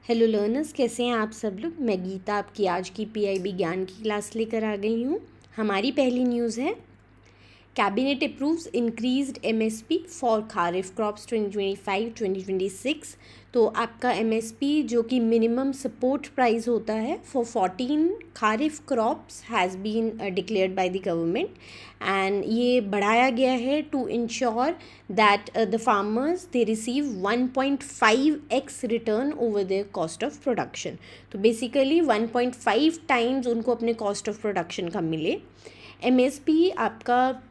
Hello learners, कैसे हैं आप सब लोग। मैं गीता आपकी आज की पीआईबी ज्ञान की क्लास लेकर आ गई हूँ। हमारी पहली न्यूज़ है, cabinet approves increased MSP for kharif crops 2025-2026। तो आपका एमएसपी जो कि मिनिमम सपोर्ट प्राइस होता है for 14 kharif crops has been declared by the government and ये बढ़ाया गया है to ensure that the farmers they receive 1.5x return over their cost of production. तो बेसिकली 1.5 टाइम्स उनको अपने कॉस्ट ऑफ प्रोडक्शन का मिले। एमएसपी आपका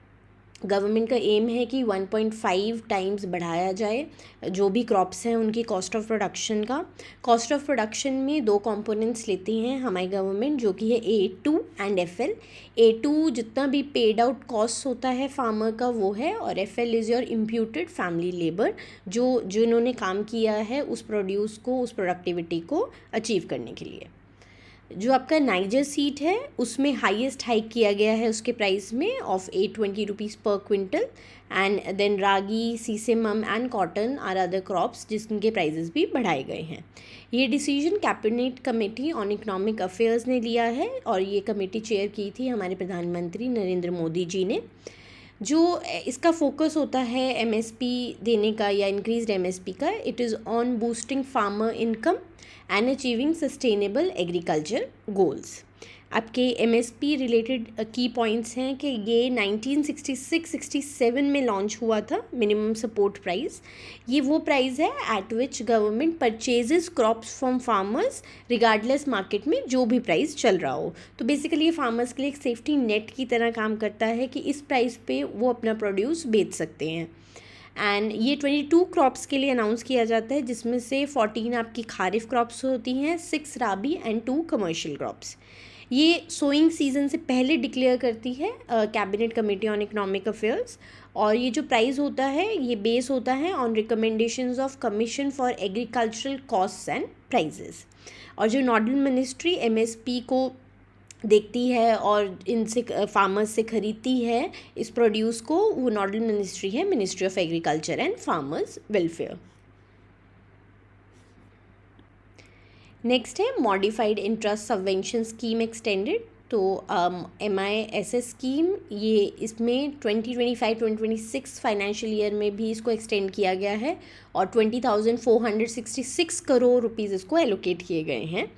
गवर्नमेंट का एम है कि 1.5 टाइम्स बढ़ाया जाए जो भी क्रॉप्स हैं उनकी कॉस्ट ऑफ प्रोडक्शन का। कॉस्ट ऑफ प्रोडक्शन में दो कंपोनेंट्स लेती हैं हमारी गवर्नमेंट, जो कि है A2 एंड FL। A2 जितना भी पेड आउट कॉस्ट होता है फार्मर का वो है, और FL is your imputed family labour, जो जिन्होंने काम किया है उस प्रोड्यूस को, उस प्रोडक्टिविटी को अचीव करने के लिए। जो आपका नाइजर सीड है उसमें हाईएस्ट हाइक किया गया है उसके प्राइस में of 820 rupees per quintal. And then ragi, sesamum and cotton are other crops जिनके प्राइजेस भी बढ़ाए गए हैं। ये decision cabinet committee on economic affairs ने लिया है और ये कमेटी चेयर की थी हमारे प्रधानमंत्री नरेंद्र मोदी जी ने। जो इसका फोकस होता है एमएसपी देने का या इंक्रीज्ड एमएसपी का, it is on boosting farmer income and achieving sustainable agriculture goals. आपके एमएसपी रिलेटेड की पॉइंट्स हैं कि ये 1966-67 में लॉन्च हुआ था मिनिमम सपोर्ट प्राइस। ये वो प्राइस है eight which government purchases crops from farmers regardless market में जो भी प्राइस चल रहा हो। तो बेसिकली ये फार्मर्स के लिए एक सेफ्टी नेट की तरह काम करता है कि इस प्राइस पे वो अपना प्रोड्यूस बेच सकते हैं। एंड ये 22 क्रॉप्स के लिए अनाउंस किया जाता है, जिसमें से 14 आपकी खारिफ क्रॉप्स होती हैं, 6 राबी एंड 2 कमर्शियल क्रॉप्स। ये सोइंग सीजन से पहले डिक्लेयर करती है cabinet committee on economic affairs. और ये जो प्राइस होता है ये बेस होता है on recommendations of commission for agricultural costs and prices. और जो नॉडल मिनिस्ट्री एमएसपी को देखती है और इनसे फार्मर्स से ख़रीदती है इस प्रोड्यूस को, वो नॉडल मिनिस्ट्री है ministry of agriculture and farmers welfare. Next है modified interest subvention scheme extended. तो MISS स्कीम, ये इसमें 2025-2026 फाइनेंशियल ईयर में भी इसको एक्सटेंड किया गया है और 20,466 करोड़ रुपीज़ इसको एलोकेट किए गए हैं।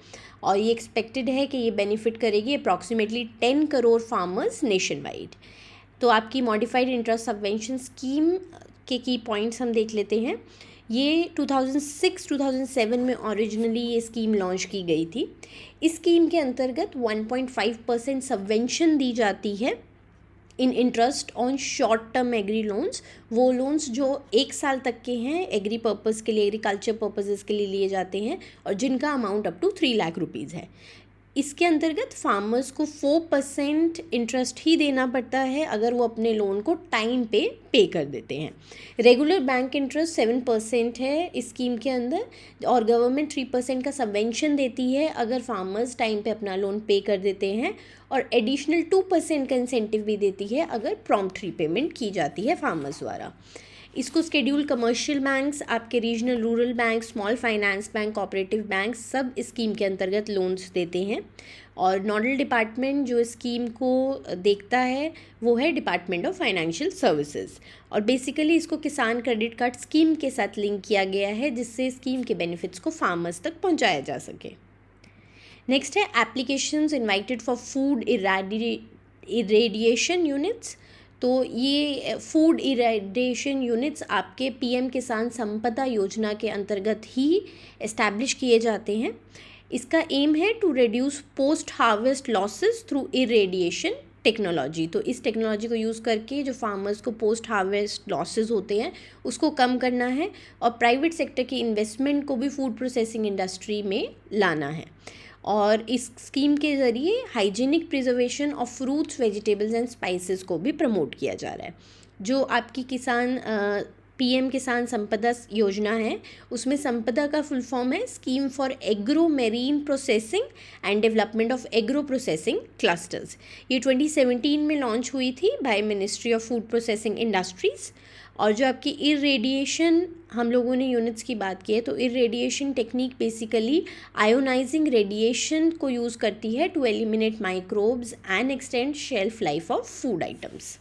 और ये एक्सपेक्टेड है कि ये बेनिफिट करेगी approximately 10 crore farmers nation wide. तो आपकी मॉडिफाइड इंटरेस्ट सबवेंशन स्कीम के की पॉइंट्स हम देख लेते हैं। ये 2006-2007 में ओरिजिनली ये स्कीम लॉन्च की गई थी। इस स्कीम के अंतर्गत 1.5% सबवेंशन दी जाती है in interest on short term agri loans. वो लोन्स जो 1 साल तक के हैं, एग्री पर्पज़ के लिए, एग्रीकल्चर पर्पजेज़ के लिए लिए जाते हैं और जिनका amount up to 3 lakh rupees है। इसके अंतर्गत फार्मर्स को 4% इंटरेस्ट ही देना पड़ता है अगर वो अपने लोन को टाइम पे कर देते हैं। रेगुलर बैंक इंटरेस्ट 7% है इस स्कीम के अंदर, और गवर्नमेंट 3% का सबवेंशन देती है अगर फार्मर्स टाइम पे अपना लोन पे कर देते हैं, और एडिशनल 2% का इंसेंटिव भी देती है अगर प्रॉम्प्ट रीपेमेंट की जाती है फार्मर्स द्वारा। इसको स्केड्यूल कमर्शियल बैंक्स, आपके regional rural bank, small finance bank, cooperative bank सब इस स्कीम के अंतर्गत लोन्स देते हैं। और नोडल डिपार्टमेंट जो इस स्कीम को देखता है वो है डिपार्टमेंट ऑफ फाइनेंशियल सर्विसेज। और बेसिकली इसको किसान क्रेडिट कार्ड स्कीम के साथ लिंक किया गया है जिससे स्कीम के बेनिफिट्स को फार्मर्स तक पहुँचाया जा सके। नेक्स्ट है applications invited for food irradiation units. तो ये फूड इरेडिएशन यूनिट्स आपके PM किसान संपदा योजना के अंतर्गत ही इस्टेब्लिश किए जाते हैं। इसका एम है to reduce post harvest losses through irradiation technology. तो इस टेक्नोलॉजी को यूज़ करके जो फार्मर्स को पोस्ट हार्वेस्ट लॉसेस होते हैं उसको कम करना है और प्राइवेट सेक्टर की इन्वेस्टमेंट को भी फूड प्रोसेसिंग इंडस्ट्री में लाना है। और इस स्कीम के ज़रिए hygienic preservation of fruits, vegetables and spices को भी प्रमोट किया जा रहा है। जो आपकी PM किसान संपदा योजना है उसमें संपदा का फुल फॉर्म है scheme for agro marine processing and development of agro processing clusters. ये 2017 में लॉन्च हुई थी by ministry of food processing industries. और जो आपकी इरेडिएशन हम लोगों ने यूनिट्स की बात की है, तो irradiation technique basically ionizing radiation को यूज़ करती है to eliminate microbes and extend shelf life of food items.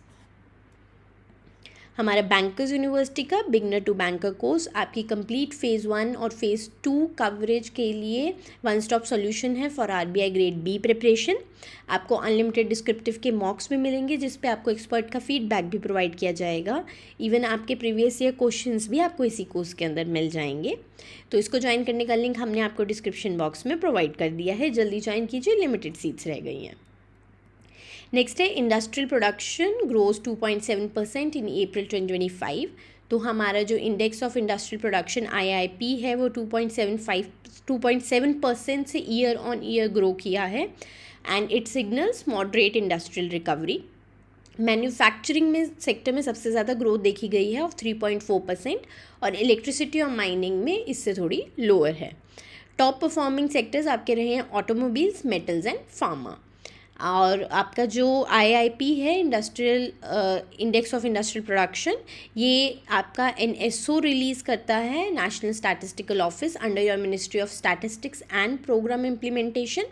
हमारा बैंकर्स यूनिवर्सिटी का बिगनर टू बैंकर कोर्स आपकी कंप्लीट फ़ेज़ 1 और फ़ेज़ 2 कवरेज के लिए वन स्टॉप सॉल्यूशन है for RBI grade B preparation. आपको अनलिमिटेड डिस्क्रिप्टिव के मॉक्स भी मिलेंगे जिस पे आपको एक्सपर्ट का फीडबैक भी प्रोवाइड किया जाएगा। इवन आपके प्रीवियस ईयर क्वेश्चंस भी आपको इसी कोर्स के अंदर मिल जाएंगे। तो इसको ज्वाइन करने का लिंक हमने आपको डिस्क्रिप्शन बॉक्स में प्रोवाइड कर दिया है, जल्दी ज्वाइन कीजिए, लिमिटेड सीट्स रह गई हैं। नेक्स्ट है इंडस्ट्रियल प्रोडक्शन ग्रोज 2.7% इन अप्रैल 2025। तो हमारा जो index of industrial production IIP है वो 2.7% से ईयर ऑन ईयर ग्रो किया है and it signals moderate industrial recovery. Manufacturing में सेक्टर में सबसे ज़्यादा ग्रोथ देखी गई है ऑफ 3.4% और इलेक्ट्रिसिटी और माइनिंग में इससे थोड़ी लोअर है। टॉप परफॉर्मिंग सेक्टर्स आपके रहे हैं ऑटोमोबाइल्स, मेटल्स एंड फार्मा। और आपका जो IIP है industrial index of industrial production, ये आपका NSO रिलीज़ करता है, national statistical office under your ministry of statistics and programme implementation.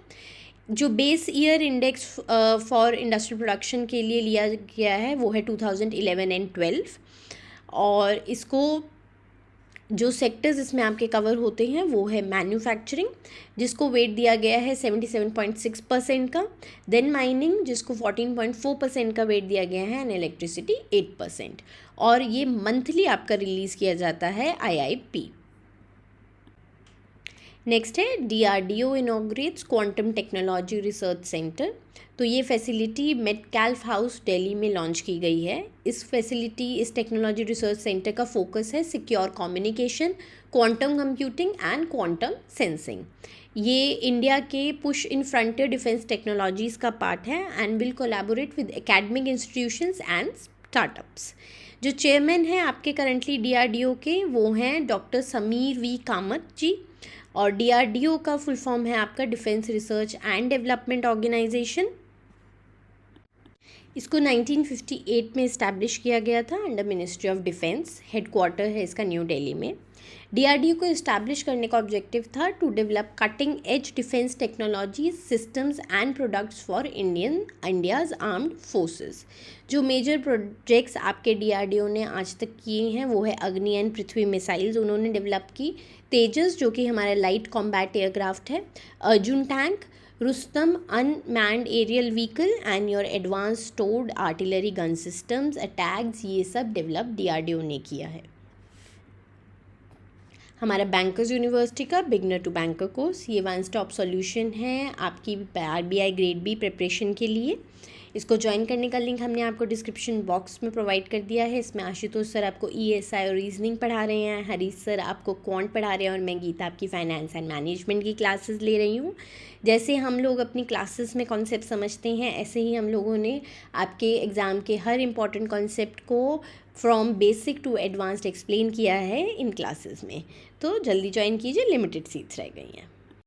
जो base year index for industrial production के लिए लिया गया है वो है 2011 एंड 12 और इसको जो सेक्टर्स इसमें आपके कवर होते हैं वो है मैन्युफैक्चरिंग जिसको वेट दिया गया है 77.6% का, देन माइनिंग जिसको 14.4% का वेट दिया गया है एंड इलेक्ट्रिसिटी 8%। और ये मंथली आपका रिलीज़ किया जाता है IIP। नेक्स्ट है DRDO inaugurates quantum technology research centre. तो ये फैसिलिटी मेटकैल्फ हाउस दिल्ली में लॉन्च की गई है। इस टेक्नोलॉजी रिसर्च सेंटर का फोकस है secure communication, quantum computing and quantum sensing. ये इंडिया के push in frontier defence technologies का पार्ट है and will collaborate with academic institutions and startups. जो चेयरमैन हैं आपके करंटली DRDO के वो हैं डॉक्टर समीर V कामत जी और DRDO का फुल फॉर्म है आपका defence research and development organisation. इसको 1958 में इस्टेब्लिश किया गया था under ministry of defence. Headquarter है इसका न्यू दिल्ली में। DRDO को इस्टेब्लिश करने का ऑब्जेक्टिव था to develop cutting edge defence technologies, systems and products for India's armed forces. जो मेजर प्रोजेक्ट्स आपके DRDO ने आज तक किए हैं वो है अग्नि एंड पृथ्वी मिसाइल्स उन्होंने डेवलप की, तेजस जो कि हमारा लाइट कॉम्बैट एयरक्राफ्ट है, Arjun tank, Rustom unmanned aerial vehicle and your advance stored artillery gun systems, attacks, ये सब डेवलप DRDO ने किया है। हमारा बैंकर्स यूनिवर्सिटी का बिगनर टू बैंकर कोर्स, ये वन स्टॉप सॉल्यूशन है आपकी RBI ग्रेड बी प्रिपरेशन के लिए। इसको ज्वाइन करने का लिंक हमने आपको डिस्क्रिप्शन बॉक्स में प्रोवाइड कर दिया है। इसमें आशुतोष सर आपको ESI और रीजनिंग पढ़ा रहे हैं, हरीश सर आपको क्वांट पढ़ा रहे हैं और मैं गीता आपकी फाइनेंस एंड मैनेजमेंट की क्लासेस ले रही हूँ। जैसे हम लोग अपनी क्लासेस में कॉन्सेप्ट समझते हैं ऐसे ही हम लोगों ने आपके एग्ज़ाम के हर इम्पॉर्टेंट कॉन्सेप्ट को from basic to advanced explain किया है इन क्लासेस में। तो जल्दी ज्वाइन कीजिए, लिमिटेड सीट्स रह गई हैं।